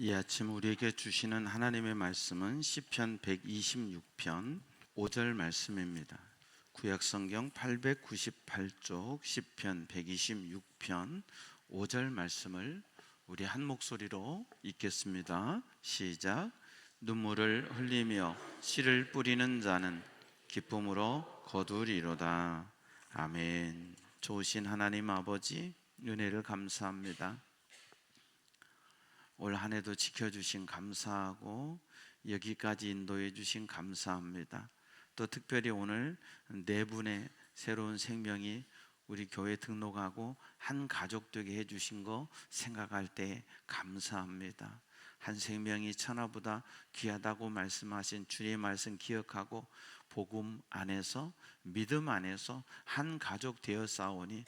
이 아침 우리에게 주시는 하나님의 말씀은 시편 126편 5절 말씀입니다. 구약성경 898쪽 시편 126편 5절 말씀을 우리 한 목소리로 읽겠습니다. 시작. 눈물을 흘리며 씨를 뿌리는 자는 기쁨으로 거두리로다. 아멘. 좋으신 하나님 아버지, 은혜를 감사합니다. 올 한 해도 지켜주신 감사하고 여기까지 인도해 주신 감사합니다. 또 특별히 오늘 네 분의 새로운 생명이 우리 교회 등록하고 한 가족 되게 해주신 거 생각할 때 감사합니다. 한 생명이 천하보다 귀하다고 말씀하신 주의 말씀 기억하고 복음 안에서, 믿음 안에서 한 가족 되어 싸우니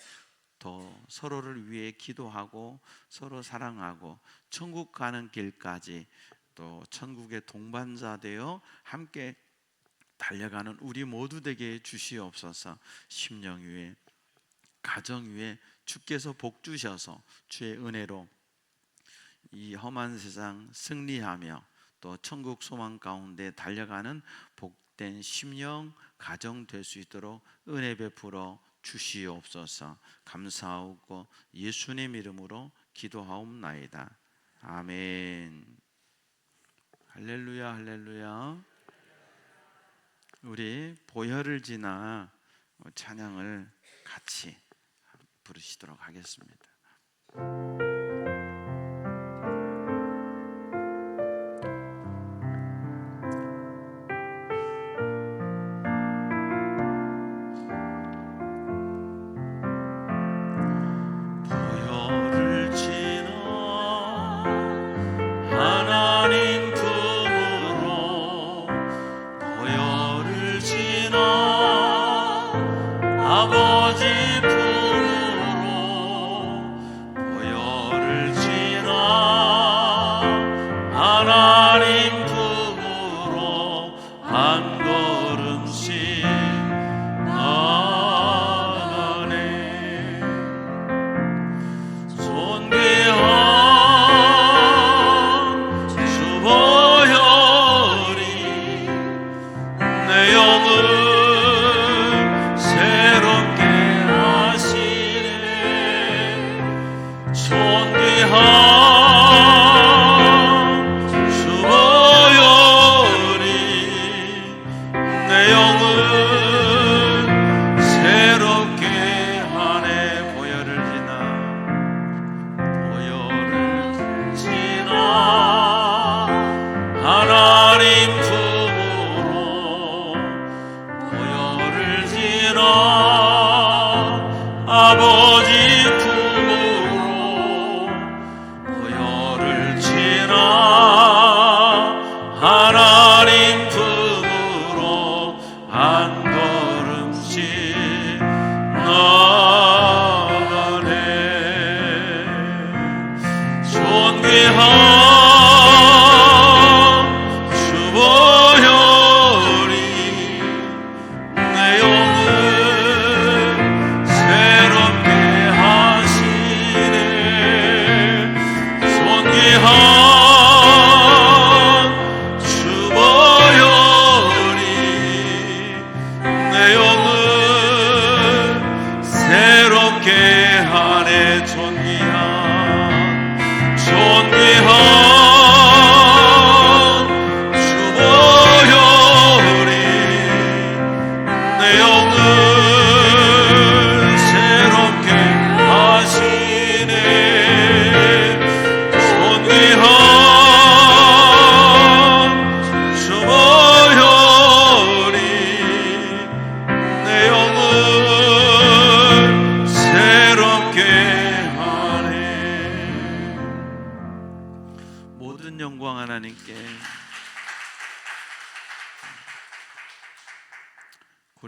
더 서로를 위해 기도하고 서로 사랑하고 천국 가는 길까지 또 천국의 동반자 되어 함께 달려가는 우리 모두 되게 주시옵소서. 심령 위에, 가정 위에 주께서 복 주셔서 주의 은혜로 이 험한 세상 승리하며 또 천국 소망 가운데 달려가는 복된 심령 가정 될 수 있도록 은혜 베풀어 주시옵소서. 감사하고 예수님 이름으로 기도하옵나이다. 아멘. 할렐루야, 할렐루야. 우리 보혈을 지나 찬양을 같이 부르시도록 하겠습니다.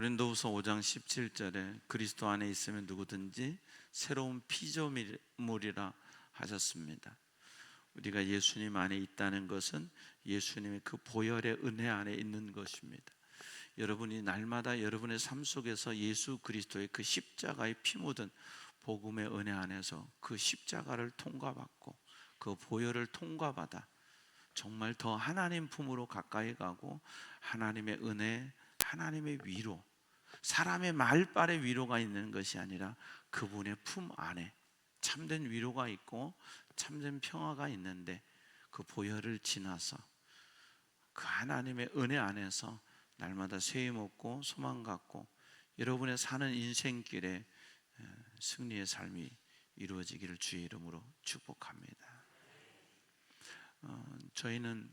고린도후서 5장 17절에 그리스도 안에 있으면 누구든지 새로운 피조물이라 하셨습니다. 우리가 예수님 안에 있다는 것은 예수님의 그 보혈의 은혜 안에 있는 것입니다. 여러분이 날마다 여러분의 삶 속에서 예수 그리스도의 그 십자가의 피 묻은 복음의 은혜 안에서 그 십자가를 통과받고 그 보혈을 통과받아 정말 더 하나님 품으로 가까이 가고 하나님의 은혜, 하나님의 위로, 사람의 말발의 위로가 있는 것이 아니라 그분의 품 안에 참된 위로가 있고 참된 평화가 있는데, 그 보혈을 지나서 그 하나님의 은혜 안에서 날마다 쇠임 없고 소망 갖고 여러분의 사는 인생길에 승리의 삶이 이루어지기를 주의 이름으로 축복합니다. 저희는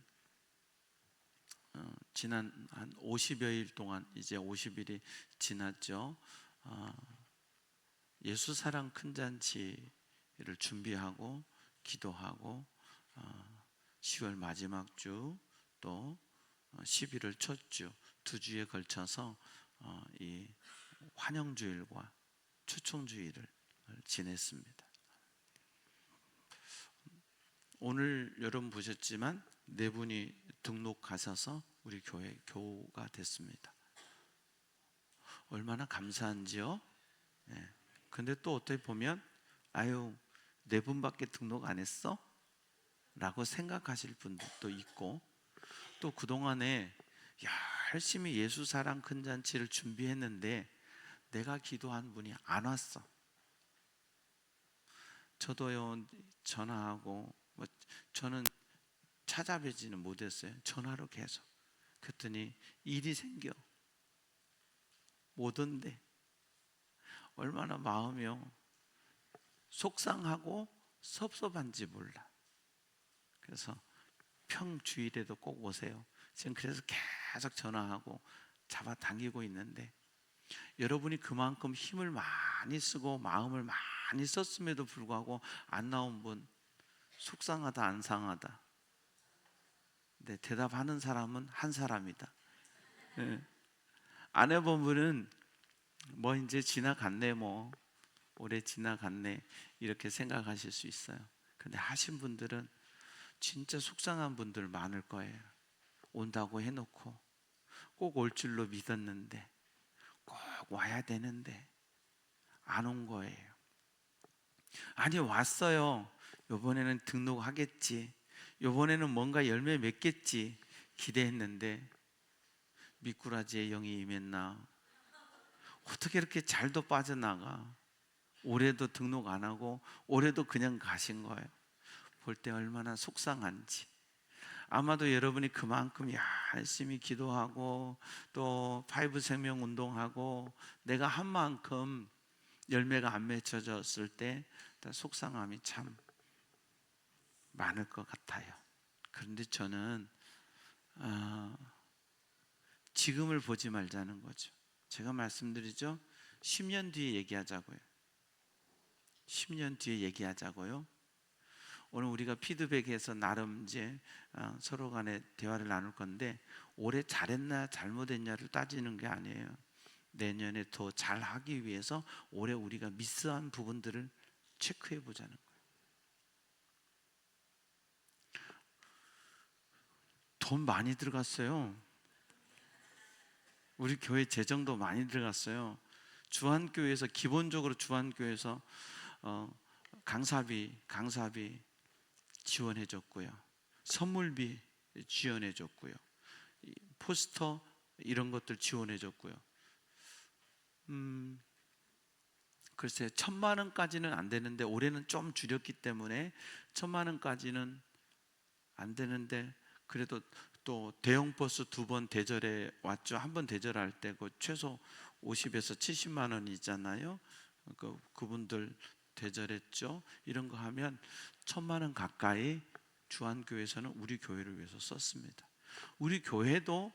지난 한 50여일 동안, 이제 50일이 지났죠. 예수사랑 큰잔치를 준비하고 기도하고 10월 마지막 주 또 11월 첫 주, 두 주에 걸쳐서 이 환영주일과 초청주일을 지냈습니다. 오늘 여러분 보셨지만 네 분이 등록하셔서 우리 교회 교우가 됐습니다. 얼마나 감사한지요. 네. 근데 또 어떻게 보면 아유, 네 분밖에 등록 안 했어? 라고 생각하실 분들도 있고, 또 그동안에 열심히 예수사랑 큰잔치를 준비했는데 내가 기도한 분이 안 왔어. 저도요, 전화하고 저는 찾아뵈지는 못했어요. 전화로 계속. 그랬더니 일이 생겨 못 온대. 얼마나 마음이요 속상하고 섭섭한지 몰라. 그래서 평주일에도 꼭 오세요. 지금 그래서 계속 전화하고 잡아당기고 있는데, 여러분이 그만큼 힘을 많이 쓰고 마음을 많이 썼음에도 불구하고 안 나온 분, 속상하다 안 상하다. 네, 대답하는 사람은 한 사람이다. 네. 안 해본 분은 뭐 이제 지나갔네, 뭐 올해 지나갔네, 이렇게 생각하실 수 있어요. 근데 하신 분들은 진짜 속상한 분들 많을 거예요. 온다고 해놓고 꼭 올 줄로 믿었는데, 꼭 와야 되는데 안 온 거예요. 아니 왔어요. 이번에는 등록하겠지, 이번에는 뭔가 열매 맺겠지 기대했는데 미꾸라지의 영이 임했나. 어떻게 이렇게 잘도 빠져나가. 올해도 등록 안 하고 올해도 그냥 가신 거예요. 볼 때 얼마나 속상한지. 아마도 여러분이 그만큼 열심히 기도하고 또 파이브 생명 운동하고 내가 한 만큼 열매가 안 맺혀졌을 때 속상함이 참 많을 것 같아요. 그런데 저는 지금을 보지 말자는 거죠. 제가 말씀드리죠. 10년 뒤에 얘기하자고요. 10년 뒤에 얘기하자고요. 오늘 우리가 피드백해서 나름 이제 서로 간에 대화를 나눌 건데, 올해 잘했나 잘못했냐를 따지는 게 아니에요. 내년에 더 잘하기 위해서 올해 우리가 미스한 부분들을 체크해 보자는 거예요. 돈 많이 들어갔어요. 우리 교회 재정도 많이 들어갔어요. 주한교회에서 기본적으로 주한교회에서 강사비 지원해줬고요. 선물비 지원해줬고요. 포스터 이런 것들 지원해줬고요. 글쎄 1,000만 원까지는 안 되는데 올해는 좀 줄였기 때문에 1,000만 원까지는 안 되는데, 그래도 또 대형 버스 2번 대절해 왔죠. 한 번 대절할 때 그 최소 50에서 70만 원이잖아요. 그분들 대절했죠. 이런 거 하면 1,000만 원 가까이 주한교회에서는 우리 교회를 위해서 썼습니다. 우리 교회도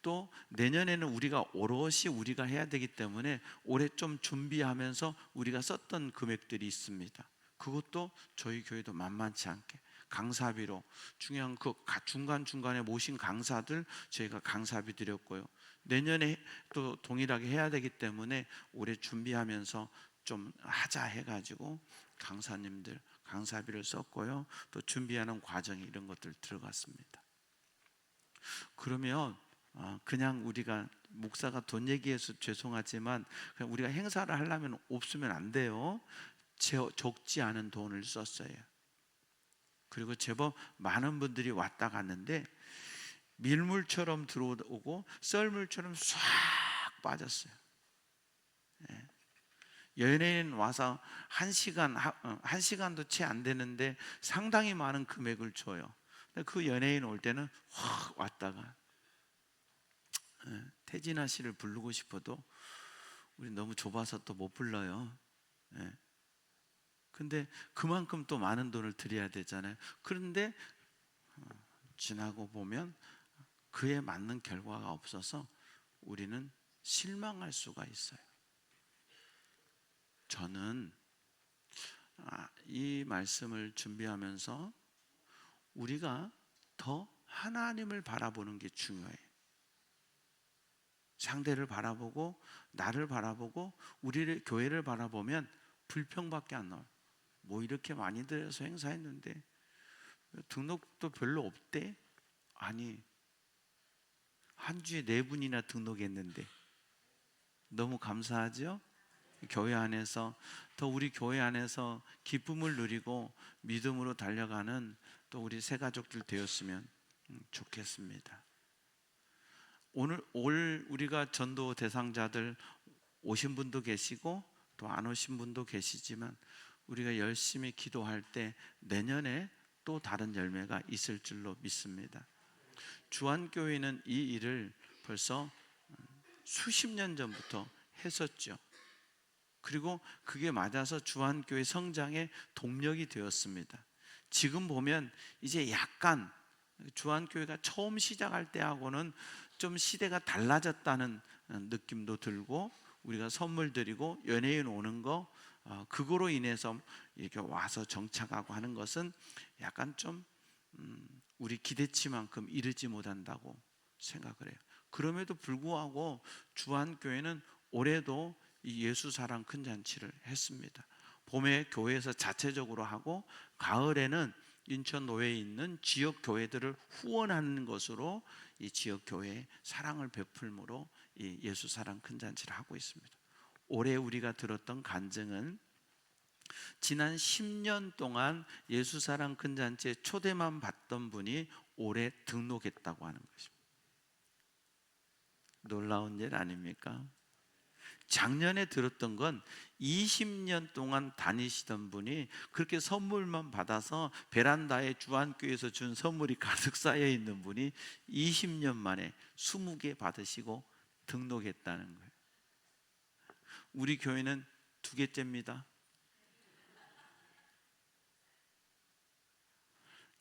또 내년에는 우리가 오롯이 우리가 해야 되기 때문에 올해 좀 준비하면서 우리가 썼던 금액들이 있습니다. 그것도 저희 교회도 만만치 않게 강사비로, 중요한 그 중간중간에 모신 강사들 저희가 강사비 드렸고요. 내년에 또 동일하게 해야 되기 때문에 올해 준비하면서 좀 하자 해가지고 강사님들 강사비를 썼고요. 또 준비하는 과정이 이런 것들 들어갔습니다. 그러면 그냥 우리가 목사가 돈 얘기해서 죄송하지만 그냥 우리가 행사를 하려면 없으면 안 돼요. 적지 않은 돈을 썼어요. 그리고 제법 많은 분들이 왔다 갔는데 밀물처럼 들어오고 썰물처럼 싹 빠졌어요. 예. 연예인 와서 한 시간도 채 안 되는데 상당히 많은 금액을 줘요. 그 연예인 올 때는 확 왔다가 태진아 씨를 부르고 싶어도 우리 너무 좁아서 또 못 불러요. 예. 근데 그만큼 또 많은 돈을 드려야 되잖아요. 그런데 지나고 보면 그에 맞는 결과가 없어서 우리는 실망할 수가 있어요. 저는 이 말씀을 준비하면서 우리가 더 하나님을 바라보는 게 중요해요. 상대를 바라보고 나를 바라보고 우리를 교회를 바라보면 불평밖에 안 나와요. 뭐 이렇게 많이 들여서 행사했는데 등록도 별로 없대? 아니, 한 주에 4분이나 등록했는데 너무 감사하죠? 교회 안에서 더 우리 교회 안에서 기쁨을 누리고 믿음으로 달려가는 또 우리 새 가족들 되었으면 좋겠습니다. 올 우리가 전도 대상자들 오신 분도 계시고 또 안 오신 분도 계시지만 우리가 열심히 기도할 때 내년에 또 다른 열매가 있을 줄로 믿습니다. 주안교회는 이 일을 벌써 수십 년 전부터 했었죠. 그리고 그게 맞아서 주안교회 성장의 동력이 되었습니다. 지금 보면 이제 약간 주안교회가 처음 시작할 때하고는 좀 시대가 달라졌다는 느낌도 들고 우리가 선물 드리고 연예인 오는 거 그거로 인해서 이렇게 와서 정착하고 하는 것은 약간 좀 우리 기대치만큼 이르지 못한다고 생각을 해요. 그럼에도 불구하고 주안교회는 올해도 이 예수 사랑 큰 잔치를 했습니다. 봄에 교회에서 자체적으로 하고 가을에는 인천 노회에 있는 지역 교회들을 후원하는 것으로 이 지역 교회에 사랑을 베풀므로 이 예수 사랑 큰 잔치를 하고 있습니다. 올해 우리가 들었던 간증은 지난 10년 동안 예수 사랑 큰 잔치에 초대만 받던 분이 올해 등록했다고 하는 것입니다. 놀라운 일 아닙니까? 작년에 들었던 건 20년 동안 다니시던 분이 그렇게 선물만 받아서 베란다에 주안교회에서 준 선물이 가득 쌓여 있는 분이 20년 만에 20개 받으시고 등록했다는 거예요. 우리 교회는 2개째입니다.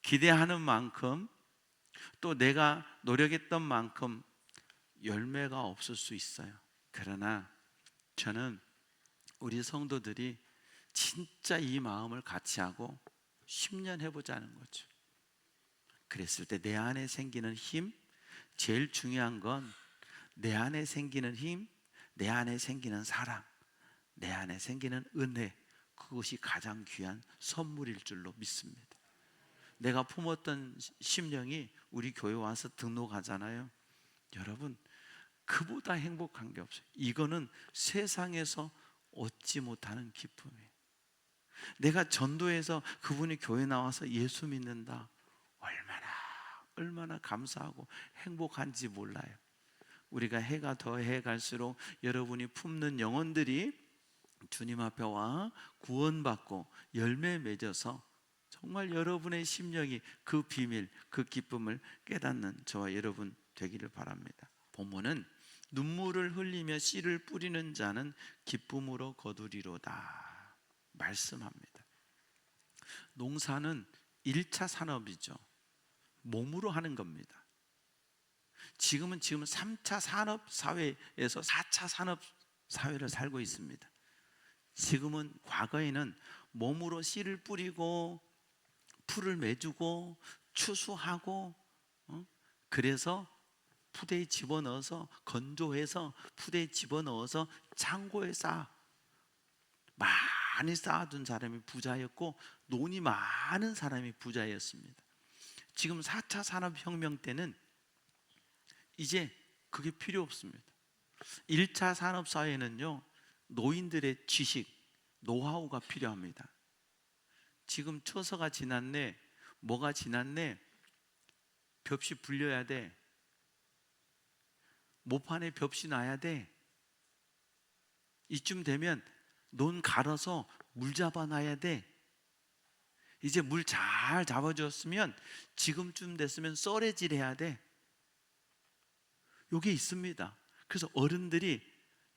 기대하는 만큼 또 내가 노력했던 만큼 열매가 없을 수 있어요. 그러나 저는 우리 성도들이 진짜 이 마음을 같이 하고 10년 해보자는 거죠. 그랬을 때 내 안에 생기는 힘, 제일 중요한 건 내 안에 생기는 힘, 내 안에 생기는 사랑, 내 안에 생기는 은혜, 그것이 가장 귀한 선물일 줄로 믿습니다. 내가 품었던 심령이 우리 교회 와서 등록하잖아요. 여러분, 그보다 행복한 게 없어요. 이거는 세상에서 얻지 못하는 기쁨이에요. 내가 전도해서 그분이 교회 나와서 예수 믿는다, 얼마나 감사하고 행복한지 몰라요. 우리가 해가 더해 갈수록 여러분이 품는 영혼들이 주님 앞에 와 구원받고 열매 맺어서 정말 여러분의 심령이 그 비밀, 그 기쁨을 깨닫는 저와 여러분 되기를 바랍니다. 본문은 눈물을 흘리며 씨를 뿌리는 자는 기쁨으로 거두리로다 말씀합니다. 농사는 1차 산업이죠. 몸으로 하는 겁니다. 지금 3차 산업 사회에서 4차 산업 사회를 살고 있습니다. 지금은 과거에는 몸으로 씨를 뿌리고 풀을 매주고 추수하고 그래서 푸대에 집어넣어서 건조해서 푸대에 집어넣어서 창고에 많이 쌓아둔 사람이 부자였고 돈이 많은 사람이 부자였습니다. 지금 4차 산업혁명 때는 이제 그게 필요 없습니다. 1차 산업사회는요, 노인들의 지식, 노하우가 필요합니다. 지금 처서가 지났네, 뭐가 지났네? 벽시 불려야 돼. 모판에 벽시 놔야 돼. 이쯤 되면 논 갈아서 물 잡아놔야 돼. 이제 물 잘 잡아줬으면 지금쯤 됐으면 썰애질 해야 돼. 요게 있습니다. 그래서 어른들이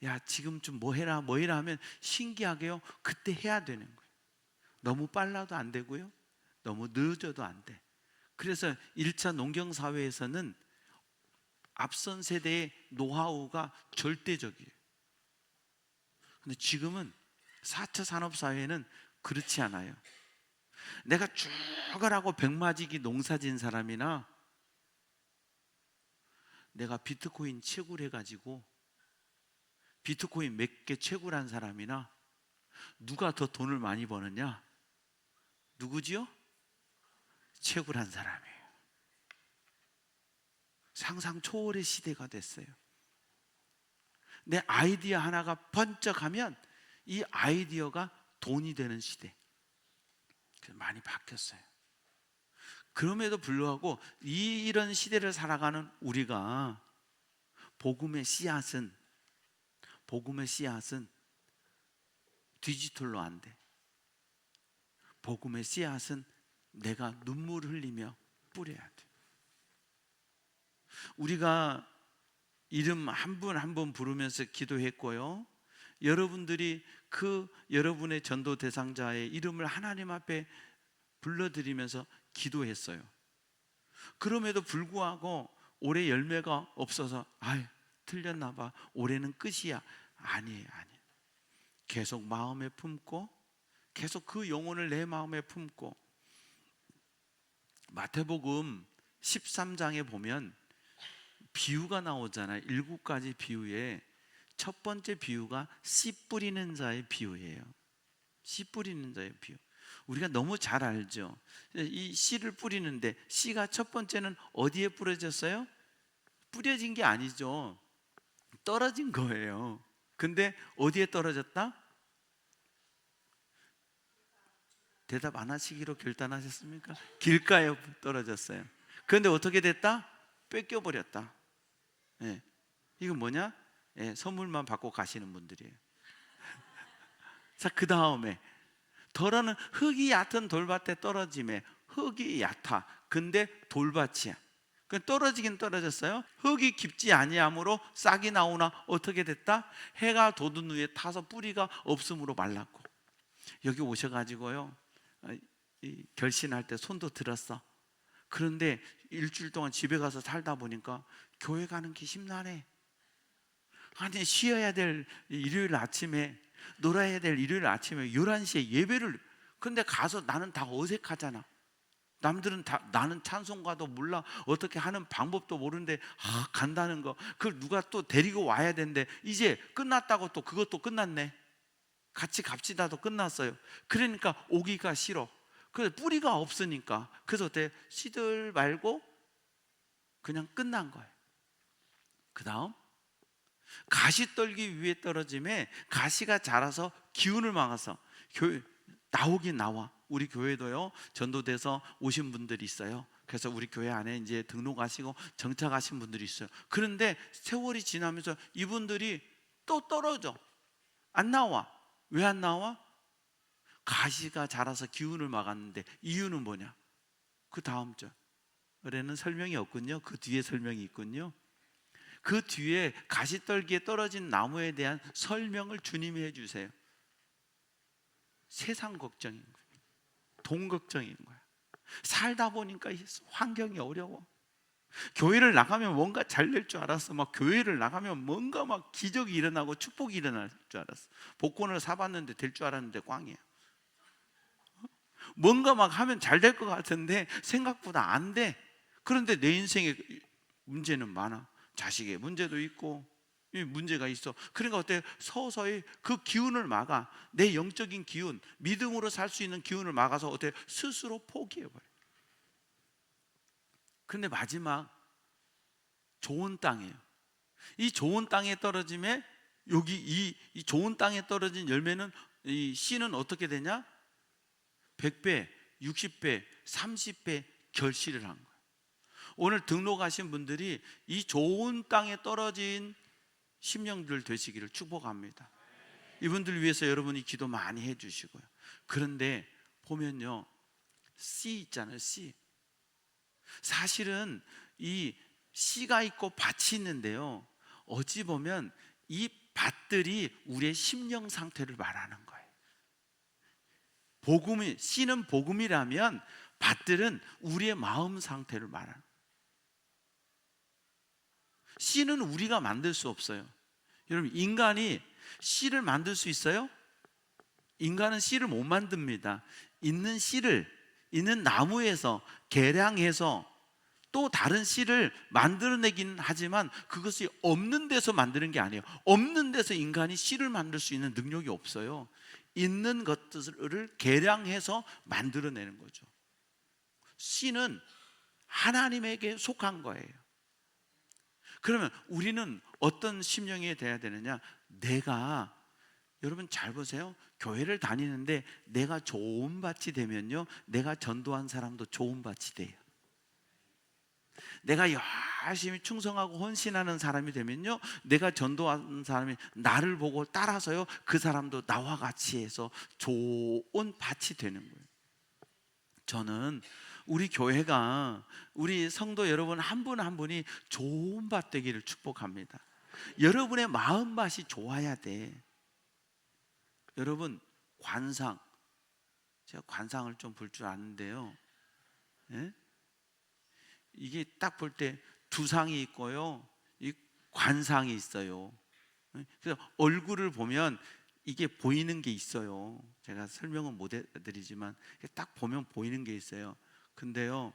야 지금쯤 뭐 해라 뭐 해라 하면 신기하게요 그때 해야 되는 거예요. 너무 빨라도 안 되고요, 너무 늦어도 안 돼. 그래서 1차 농경사회에서는 앞선 세대의 노하우가 절대적이에요. 근데 지금은 4차 산업사회는 그렇지 않아요. 내가 죽어라고 백마지기 농사진 사람이나 내가 비트코인 채굴 해가지고 비트코인 몇 개 채굴한 사람이나 누가 더 돈을 많이 버느냐? 누구지요? 채굴한 사람이에요. 상상 초월의 시대가 됐어요. 내 아이디어 하나가 번쩍하면 이 아이디어가 돈이 되는 시대. 많이 바뀌었어요. 그럼에도 불구하고 이런 시대를 살아가는 우리가 복음의 씨앗은 디지털로 안 돼. 복음의 씨앗은 내가 눈물 흘리며 뿌려야 돼. 우리가 이름 한 분 한 분 부르면서 기도했고요. 여러분들이 그 여러분의 전도 대상자의 이름을 하나님 앞에 불러드리면서 기도했어요. 그럼에도 불구하고 올해 열매가 없어서 틀렸나 봐, 올해는 끝이야. 아니에요. 계속 마음에 품고 계속 그 영혼을 내 마음에 품고, 마태복음 13장에 보면 비유가 나오잖아요. 7가지 비유에 첫 번째 비유가 씨 뿌리는 자의 비유예요. 씨 뿌리는 자의 비유. 우리가 너무 잘 알죠. 이 씨를 뿌리는데 씨가 첫 번째는 어디에 뿌려졌어요? 뿌려진 게 아니죠. 떨어진 거예요. 근데 어디에 떨어졌다? 대답 안 하시기로 결단하셨습니까? 길가에 떨어졌어요. 그런데 어떻게 됐다? 뺏겨버렸다. 예. 이건 뭐냐? 예, 선물만 받고 가시는 분들이에요. 자, 그 다음에 더러는 흙이 얕은 돌밭에 떨어짐에, 흙이 얕아. 근데 돌밭이야. 떨어지긴 떨어졌어요. 흙이 깊지 아니하므로 싹이 나오나 어떻게 됐다? 해가 돋은 후에 타서 뿌리가 없음으로 말랐고. 여기 오셔가지고요, 결신할 때 손도 들었어. 그런데 일주일 동안 집에 가서 살다 보니까 교회 가는 게 심란해. 아니, 쉬어야 될 일요일 아침에, 놀아야 될 일요일 아침에 11시에 예배를, 근데 가서 나는 다 어색하잖아. 남들은 다, 나는 찬송가도 몰라, 어떻게 하는 방법도 모르는데 간다는 거, 그걸 누가 또 데리고 와야 되는데 이제 끝났다고 또 그것도 끝났네. 같이 갑시다도 끝났어요. 그러니까 오기가 싫어. 그래서 뿌리가 없으니까. 그래서 어때? 씨들 말고 그냥 끝난 거예요. 그 다음 가시떨기 위에 떨어짐에 가시가 자라서 기운을 막아서 교회 나오긴 나와. 우리 교회도요, 전도돼서 오신 분들이 있어요. 그래서 우리 교회 안에 이제 등록하시고 정착하신 분들이 있어요. 그런데 세월이 지나면서 이분들이 또 떨어져. 안 나와. 왜 안 나와? 가시가 자라서 기운을 막았는데 이유는 뭐냐? 그 다음 절에는 설명이 없군요. 그 뒤에 설명이 있군요. 그 뒤에 가시떨기에 떨어진 나무에 대한 설명을 주님이 해주세요. 세상 걱정인 거예요. 돈 걱정인 거야. 살다 보니까 환경이 어려워. 교회를 나가면 뭔가 잘 될 줄 알았어. 막 교회를 나가면 뭔가 막 기적이 일어나고 축복이 일어날 줄 알았어. 복권을 사봤는데 될 줄 알았는데 꽝이야. 뭔가 막 하면 잘 될 것 같은데 생각보다 안 돼. 그런데 내 인생에 문제는 많아. 자식의 문제도 있고 문제가 있어. 그러니까 어때? 서서히 그 기운을 막아. 내 영적인 기운, 믿음으로 살 수 있는 기운을 막아서 어때? 스스로 포기해버려. 근데 마지막 좋은 땅이에요. 이 좋은 땅에 떨어짐에, 여기 이 좋은 땅에 떨어진 열매는, 이 씨는 어떻게 되냐? 100배, 60배, 30배 결실을 한 거예요. 오늘 등록하신 분들이 이 좋은 땅에 떨어진 심령들 되시기를 축복합니다. 이분들 위해서 여러분이 기도 많이 해주시고요. 그런데 보면요, 씨 있잖아요. 씨. 사실은 이 씨가 있고 밭이 있는데요, 어찌 보면 이 밭들이 우리의 심령 상태를 말하는 거예요. 복음이, 씨는 복음이라면 밭들은 우리의 마음 상태를 말하는 거예요. 씨는 우리가 만들 수 없어요. 여러분, 인간이 씨를 만들 수 있어요? 인간은 씨를 못 만듭니다. 있는 씨를, 있는 나무에서 계량해서 또 다른 씨를 만들어내긴 하지만 그것이 없는 데서 만드는 게 아니에요. 없는 데서 인간이 씨를 만들 수 있는 능력이 없어요. 있는 것들을 계량해서 만들어내는 거죠. 씨는 하나님에게 속한 거예요. 그러면 우리는 어떤 심령이 돼야 되느냐? 내가, 여러분 잘 보세요. 교회를 다니는데 내가 좋은 밭이 되면요, 내가 전도한 사람도 좋은 밭이 돼요. 내가 열심히 충성하고 헌신하는 사람이 되면요, 내가 전도한 사람이 나를 보고 따라서요, 그 사람도 나와 같이 해서 좋은 밭이 되는 거예요. 저는 우리 교회가, 우리 성도 여러분 한 분 한 분이 좋은 밭 되기를 축복합니다. 여러분의 마음밭이 좋아야 돼. 여러분, 관상, 제가 관상을 좀 볼 줄 아는데요, 예? 이게 딱 볼 때 두상이 있고요, 이 관상이 있어요. 그래서 얼굴을 보면 이게 보이는 게 있어요. 제가 설명은 못 해드리지만 딱 보면 보이는 게 있어요. 근데요,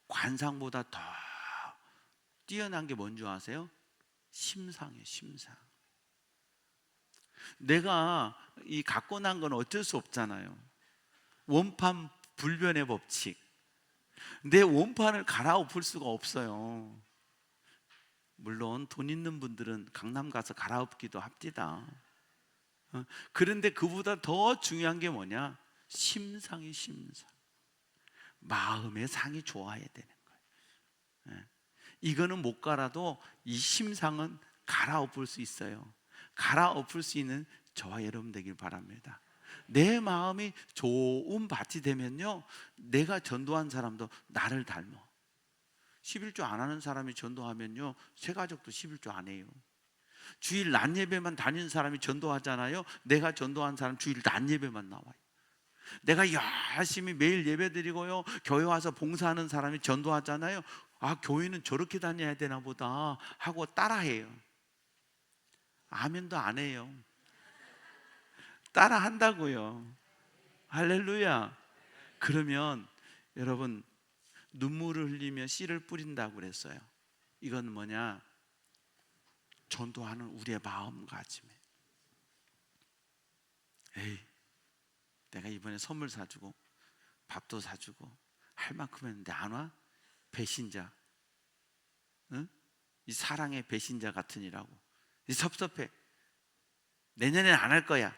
관상보다 더 뛰어난 게 뭔지 아세요? 심상이에요. 심상. 내가 이 갖고 난 건 어쩔 수 없잖아요. 원판 불변의 법칙. 내 원판을 갈아엎을 수가 없어요. 물론 돈 있는 분들은 강남 가서 갈아엎기도 합니다. 그런데 그보다 더 중요한 게 뭐냐? 심상이 심상. 마음의 상이 좋아야 되는 거예요. 이거는 못 갈아도 이 심상은 갈아엎을 수 있어요. 갈아엎을 수 있는 저와 여러분 되길 바랍니다. 내 마음이 좋은 밭이 되면요, 내가 전도한 사람도 나를 닮아. 11조 안 하는 사람이 전도하면요, 새 가족도 11조 안 해요. 주일 낮 예배만 다니는 사람이 전도하잖아요. 내가 전도한 사람 주일 낮 예배만 나와요. 내가 열심히 매일 예배 드리고요, 교회 와서 봉사하는 사람이 전도하잖아요. 아, 교회는 저렇게 다녀야 되나 보다 하고 따라해요. 아멘도 안 해요. 따라 한다고요. 할렐루야. 그러면 여러분, 눈물을 흘리며 씨를 뿌린다고 그랬어요. 이건 뭐냐? 전도하는 우리의 마음가짐이에요. 에이, 내가 이번에 선물 사주고 밥도 사주고 할 만큼 했는데 안 와? 배신자. 응? 이 사랑의 배신자 같으니라고. 이 섭섭해. 내년엔 안 할 거야.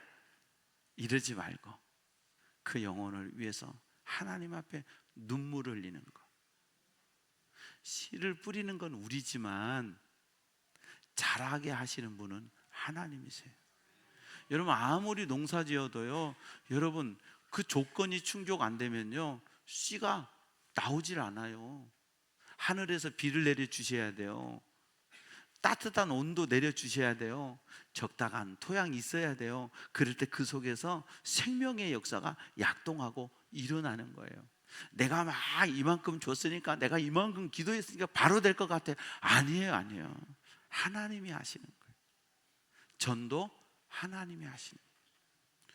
이러지 말고 그 영혼을 위해서 하나님 앞에 눈물을 흘리는 거. 씨를 뿌리는 건 우리지만 자라게 하시는 분은 하나님이세요. 여러분, 아무리 농사 지어도요, 여러분 그 조건이 충족 안 되면요, 씨가 나오질 않아요. 하늘에서 비를 내려 주셔야 돼요. 따뜻한 온도 내려 주셔야 돼요. 적당한 토양이 있어야 돼요. 그럴 때 그 속에서 생명의 역사가 약동하고 일어나는 거예요. 내가 막 이만큼 줬으니까, 내가 이만큼 기도했으니까 바로 될 것 같아. 아니에요, 아니에요. 하나님이 하시는 거예요. 전도 하나님이 하시는 거예요.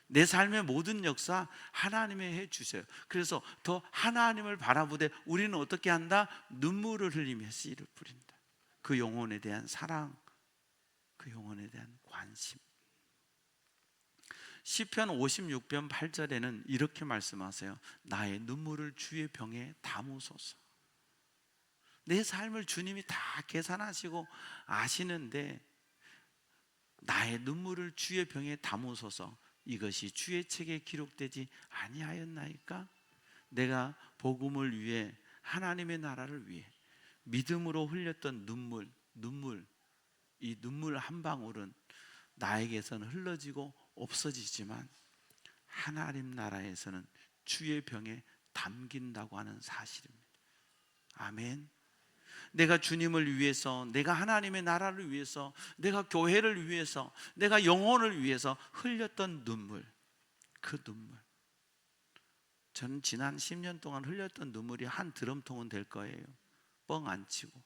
내 삶의 모든 역사 하나님이 해 주세요. 그래서 더 하나님을 바라보되 우리는 어떻게 한다? 눈물을 흘리며 씨를 뿌린다. 그 영혼에 대한 사랑, 그 영혼에 대한 관심. 시편 56편 8절에는 이렇게 말씀하세요. 나의 눈물을 주의 병에 담으소서. 내 삶을 주님이 다 계산하시고 아시는데 나의 눈물을 주의 병에 담으소서. 이것이 주의 책에 기록되지 아니하였나이까? 내가 복음을 위해, 하나님의 나라를 위해 믿음으로 흘렸던 눈물, 이 눈물 한 방울은 나에게서는 흘러지고 없어지지만 하나님 나라에서는 주의 병에 담긴다고 하는 사실입니다. 아멘. 내가 주님을 위해서, 내가 하나님의 나라를 위해서, 내가 교회를 위해서, 내가 영혼을 위해서 흘렸던 눈물, 그 눈물, 저는 지난 10년 동안 흘렸던 눈물이 한 드럼통은 될 거예요. 뻥 안 치고.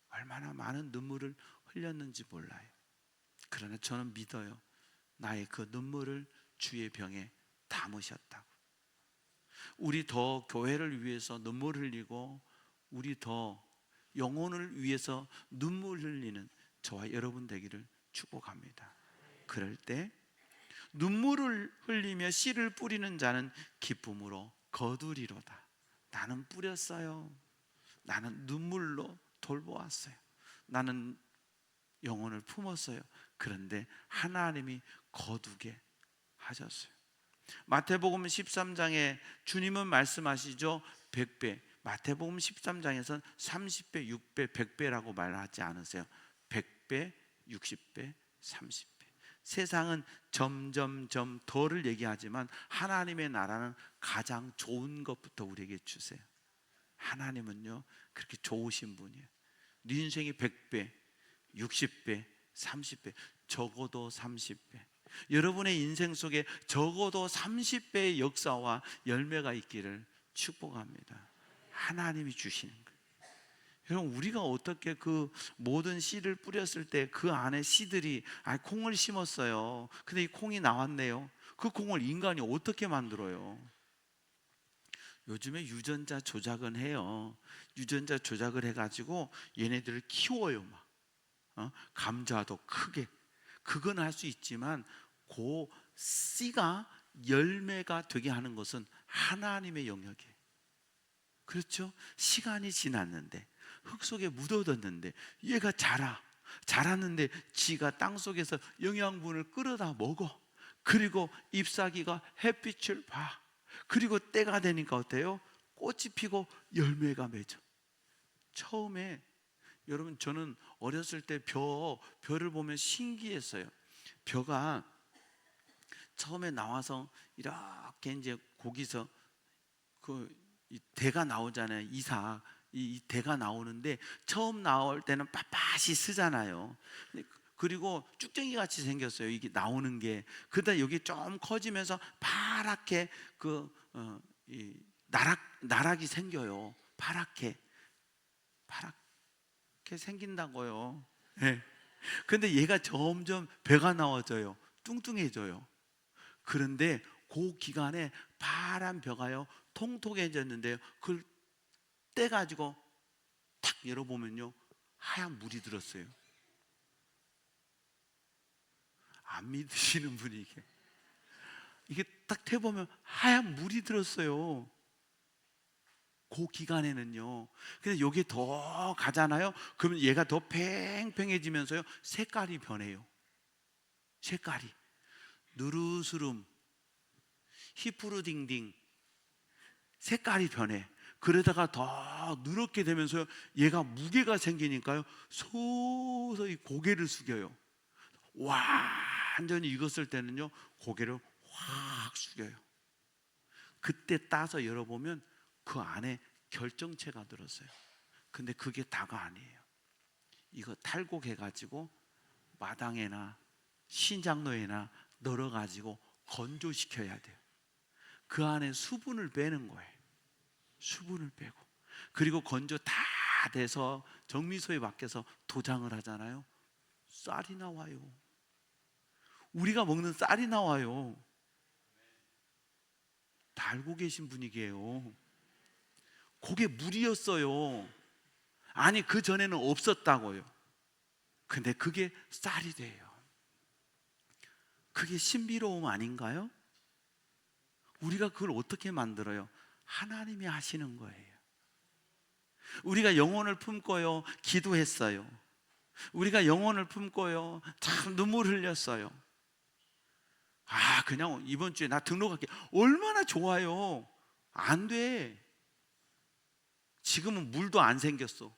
얼마나 많은 눈물을 흘렸는지 몰라요. 그러나 저는 믿어요. 나의 그 눈물을 주의 병에 담으셨다고. 우리 더 교회를 위해서 눈물 흘리고, 우리 더 영혼을 위해서 눈물 흘리는 저와 여러분 되기를 축복합니다. 그럴 때 눈물을 흘리며 씨를 뿌리는 자는 기쁨으로 거두리로다. 나는 뿌렸어요. 나는 눈물로 돌보았어요. 나는 영혼을 품었어요. 그런데 하나님이 거두게 하셨어요. 마태복음 13장에 주님은 말씀하시죠. 100배. 마태복음 13장에서는 30배, 6배, 100배라고 말하지 않으세요. 100배, 60배, 30배. 세상은 점점점 더를 얘기하지만 하나님의 나라는 가장 좋은 것부터 우리에게 주세요. 하나님은요 그렇게 좋으신 분이에요. 네 인생이 100배, 60배, 30배, 적어도 30배. 여러분의 인생 속에 적어도 30배의 역사와 열매가 있기를 축복합니다. 하나님이 주시는 거예요. 여러분, 우리가 어떻게 그 모든 씨를 뿌렸을 때 그 안에 씨들이, 콩을 심었어요. 근데 이 콩이 나왔네요. 그 콩을 인간이 어떻게 만들어요? 요즘에 유전자 조작은 해요. 유전자 조작을 해가지고 얘네들을 키워요. 막 감자도 크게. 그건 할 수 있지만 그 씨가 열매가 되게 하는 것은 하나님의 영역이에요. 그렇죠? 시간이 지났는데, 흙 속에 묻어뒀는데 얘가 자랐는데 지가 땅속에서 영양분을 끌어다 먹어. 그리고 잎사귀가 햇빛을 봐. 그리고 때가 되니까 어때요? 꽃이 피고 열매가 맺어. 처음에 여러분, 저는 어렸을 때 벼를 보면 신기했어요. 벼가 처음에 나와서 이렇게 이제 거기서 이 대가 나오잖아요. 이 대가 나오는데 처음 나올 때는 빳빳이 쓰잖아요. 그리고 쭉쟁이 같이 생겼어요. 이게 나오는 게. 그러다 여기 좀 커지면서 파랗게 이 나락이 생겨요. 파랗게 생긴다고요. 네. 근데 얘가 점점 배가 나와져요. 뚱뚱해져요. 그런데 그 기간에 파란 벼가요 통통해졌는데요, 그걸 떼가지고 탁 열어보면요 하얀 물이 들었어요. 안 믿으시는 분이 이게 딱 태보면 하얀 물이 들었어요. 그 기간에는요. 근데 여기 더 가잖아요. 그러면 얘가 더 팽팽해지면서요 색깔이 변해요. 색깔이 누르스름, 히프르딩딩, 색깔이 변해. 그러다가 더 누렇게 되면서요 얘가 무게가 생기니까요 서서히 고개를 숙여요. 완전히 익었을 때는요 고개를 확 숙여요. 그때 따서 열어보면 그 안에 결정체가 들었어요. 근데 그게 다가 아니에요. 이거 탈곡해가지고 마당에나 신장로에나 널어가지고 건조시켜야 돼요. 그 안에 수분을 빼는 거예요. 수분을 빼고. 그리고 건조 다 돼서 정미소에 밖에서 도장을 하잖아요. 쌀이 나와요. 우리가 먹는 쌀이 나와요. 다 알고 계신 분위기예요. 그게 물이었어요. 아니, 그 전에는 없었다고요. 근데 그게 쌀이 돼요. 그게 신비로움 아닌가요? 우리가 그걸 어떻게 만들어요? 하나님이 하시는 거예요. 우리가 영혼을 품고요 기도했어요. 우리가 영혼을 품고요 참 눈물 흘렸어요. 그냥 이번 주에 나 등록할게. 얼마나 좋아요. 안 돼. 지금은 물도 안 생겼어.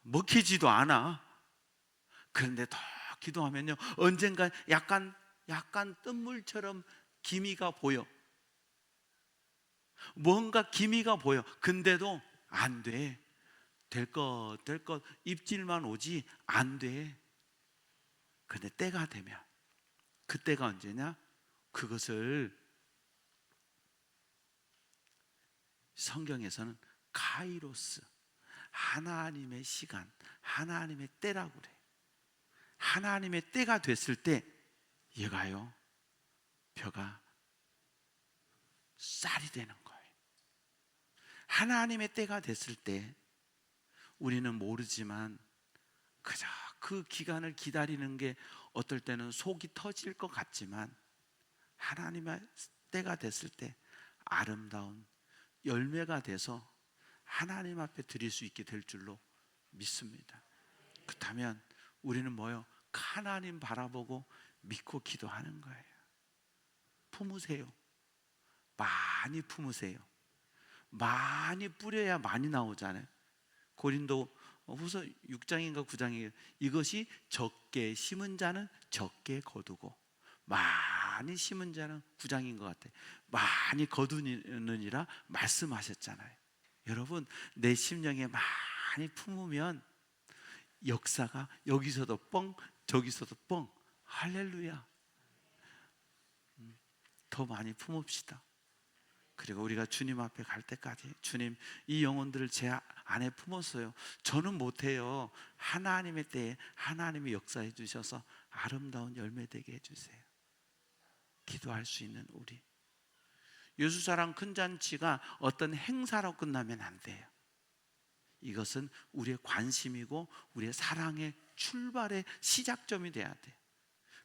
먹히지도 않아. 그런데 더 기도하면요, 언젠가 약간 뜬물처럼 기미가 보여. 뭔가 기미가 보여. 근데도 안 돼. 될 것 입질만 오지 안 돼. 근데 때가 되면, 그때가 언제냐? 그것을 성경에서는 카이로스, 하나님의 시간, 하나님의 때라고 그래. 하나님의 때가 됐을 때 얘가요, 벼가 쌀이 되는 거예요. 하나님의 때가 됐을 때 우리는 모르지만 그저 그 기간을 기다리는 게 어떨 때는 속이 터질 것 같지만, 하나님의 때가 됐을 때 아름다운 열매가 돼서 하나님 앞에 드릴 수 있게 될 줄로 믿습니다. 그렇다면 우리는 뭐요? 하나님 바라보고 믿고 기도하는 거예요. 품으세요. 많이 품으세요. 많이 뿌려야 많이 나오잖아요. 고린도 후서 6장인가 9장이에요. 이것이 적게 심은 자는 적게 거두고 많이 심은 자는 9장인 것 같아요. 많이 거두느니라 말씀하셨잖아요. 여러분, 내 심령에 많이 품으면 역사가 여기서도 뻥 저기서도 뻥. 할렐루야. 더 많이 품읍시다. 그리고 우리가 주님 앞에 갈 때까지, 주님, 이 영혼들을 제 안에 품었어요. 저는 못해요. 하나님의 때에 하나님이 역사해 주셔서 아름다운 열매 되게 해주세요. 기도할 수 있는 우리. 예수사랑 큰 잔치가 어떤 행사로 끝나면 안 돼요. 이것은 우리의 관심이고 우리의 사랑의 출발의 시작점이 돼야 돼요.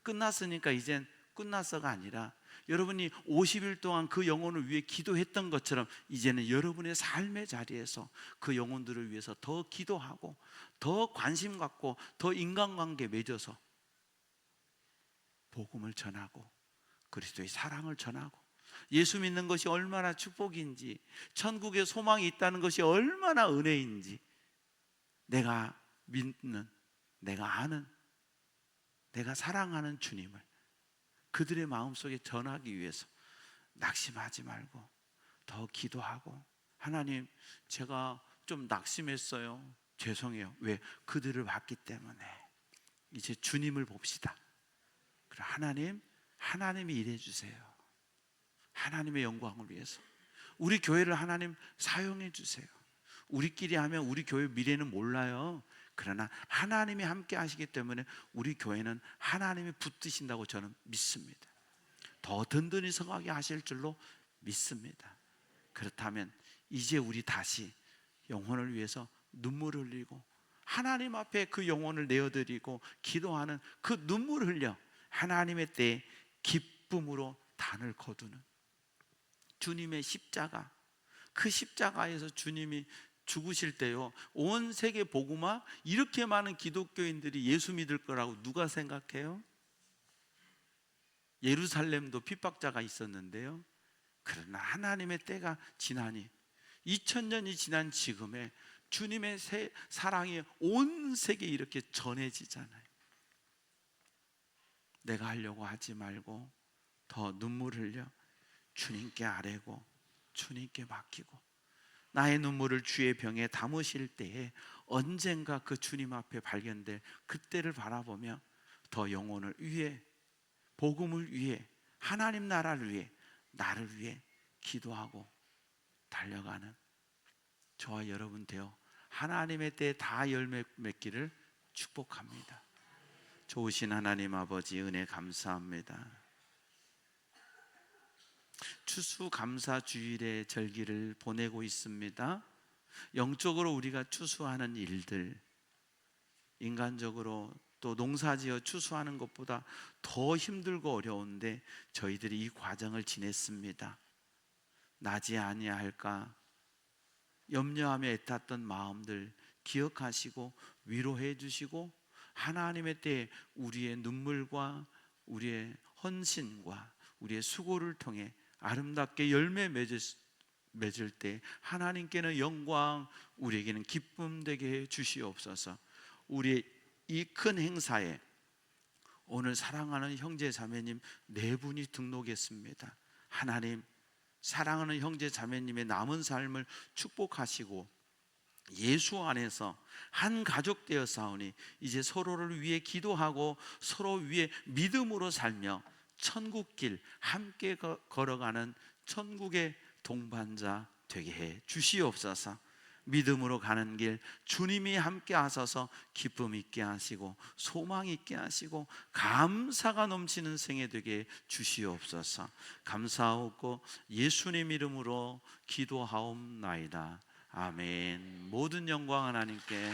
끝났으니까 이젠 끝났어가 아니라, 여러분이 50일 동안 그 영혼을 위해 기도했던 것처럼 이제는 여러분의 삶의 자리에서 그 영혼들을 위해서 더 기도하고 더 관심 갖고 더 인간관계 맺어서 복음을 전하고 그리스도의 사랑을 전하고, 예수 믿는 것이 얼마나 축복인지, 천국에 소망이 있다는 것이 얼마나 은혜인지, 내가 믿는, 내가 아는, 내가 사랑하는 주님을 그들의 마음속에 전하기 위해서 낙심하지 말고 더 기도하고, 하나님, 제가 좀 낙심했어요. 죄송해요. 왜? 그들을 봤기 때문에. 이제 주님을 봅시다. 그럼 하나님이 일해 주세요. 하나님의 영광을 위해서 우리 교회를 하나님 사용해 주세요. 우리끼리 하면 우리 교회 미래는 몰라요. 그러나 하나님이 함께 하시기 때문에 우리 교회는 하나님이 붙드신다고 저는 믿습니다. 더 든든히 서가게 하실 줄로 믿습니다. 그렇다면 이제 우리 다시 영혼을 위해서 눈물을 흘리고 하나님 앞에 그 영혼을 내어드리고 기도하는 그 눈물을 흘려 하나님의 때에 기쁨으로 단을 거두는 주님의 십자가, 그 십자가에서 주님이 죽으실 때요, 온 세계 복음화, 이렇게 많은 기독교인들이 예수 믿을 거라고 누가 생각해요? 예루살렘도 핍박자가 있었는데요, 그러나 하나님의 때가 지나니 2000년이 지난 지금에 주님의 사랑이 온 세계에 이렇게 전해지잖아요. 내가 하려고 하지 말고 더 눈물 흘려 주님께 아뢰고 주님께 맡기고, 나의 눈물을 주의 병에 담으실 때에 언젠가 그 주님 앞에 발견될 그때를 바라보며 더 영혼을 위해, 복음을 위해, 하나님 나라를 위해, 나를 위해 기도하고 달려가는 저와 여러분 되어 하나님의 때에 다 열매 맺기를 축복합니다. 좋으신 하나님 아버지, 은혜 감사합니다. 추수감사주일의 절기를 보내고 있습니다. 영적으로 우리가 추수하는 일들, 인간적으로 또 농사지어 추수하는 것보다 더 힘들고 어려운데 저희들이 이 과정을 지냈습니다. 나지 아니할까 염려하며 애탔던 마음들 기억하시고 위로해 주시고, 하나님의 때에 우리의 눈물과 우리의 헌신과 우리의 수고를 통해 아름답게 열매 맺을 때 하나님께는 영광, 우리에게는 기쁨 되게 해 주시옵소서. 우리의 이 큰 행사에 오늘 사랑하는 형제 자매님 4분이 등록했습니다. 하나님, 사랑하는 형제 자매님의 남은 삶을 축복하시고 예수 안에서 한 가족 되어 싸우니 이제 서로를 위해 기도하고 서로 위해 믿음으로 살며 천국길 함께 걸어가는 천국의 동반자 되게 해 주시옵소서. 믿음으로 가는 길 주님이 함께 하셔서 기쁨 있게 하시고 소망 있게 하시고 감사가 넘치는 생애 되게 주시옵소서. 감사하고 예수님 이름으로 기도하옵나이다. 아멘. 모든 영광 하나님께.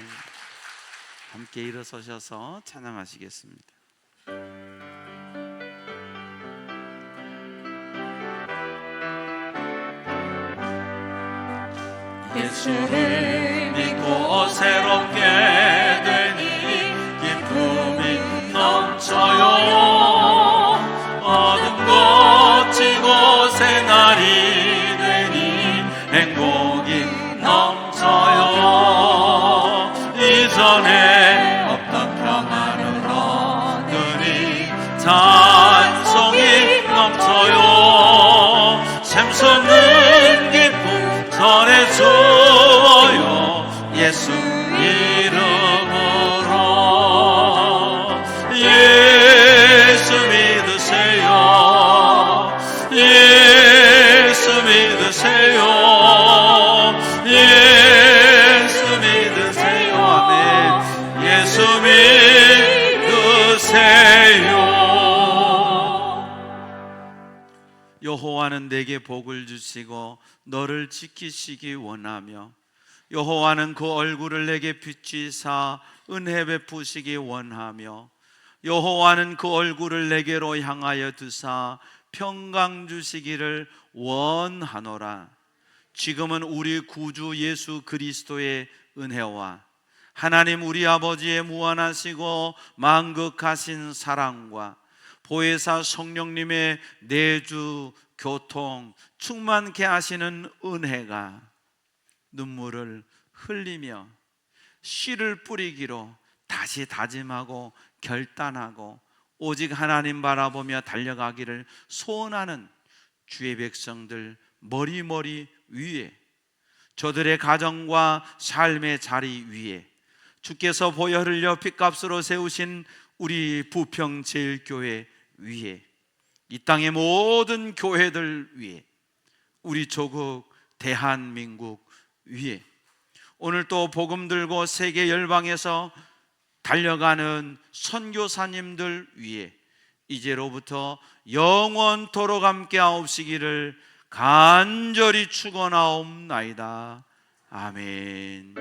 함께 일어서셔서 찬양하시겠습니다. 예수를 믿고 새롭게 되니 기쁨이 넘쳐요. 어둠 거치고 새날이 되니 행복이 넘쳐요. 이전에 없던 평안을 얻으니 찬송이 넘쳐요. 샘솟는 기쁨 전해줘요. 예수 이름으로 예수 믿으세요. 예수 믿으세요. 예수 믿으세요. 아멘. 예수 믿으세요. 여호와는 내게 복을 주시고 너를 지키시기 원하며 여호와는 그 얼굴을 내게 비추사 은혜 베푸시기 원하며 여호와는 그 얼굴을 내게로 향하여 두사 평강 주시기를 원하노라. 지금은 우리 구주 예수 그리스도의 은혜와 하나님 우리 아버지의 무한하시고 만극하신 사랑과 보혜사 성령님의 내주 교통 충만케 하시는 은혜가 눈물을 흘리며 씨를 뿌리기로 다시 다짐하고 결단하고 오직 하나님 바라보며 달려가기를 소원하는 주의 백성들 머리머리 위에, 저들의 가정과 삶의 자리 위에 주께서 보혈 흘려 핏값으로 세우신 우리 부평제일교회 위에, 이 땅의 모든 교회들 위에, 우리 조국 대한민국 위에, 오늘 또 복음 들고 세계 열방에서 달려가는 선교사님들 위에 이제로부터 영원토록 함께 하옵시기를 간절히 축원하옵나이다. 아멘.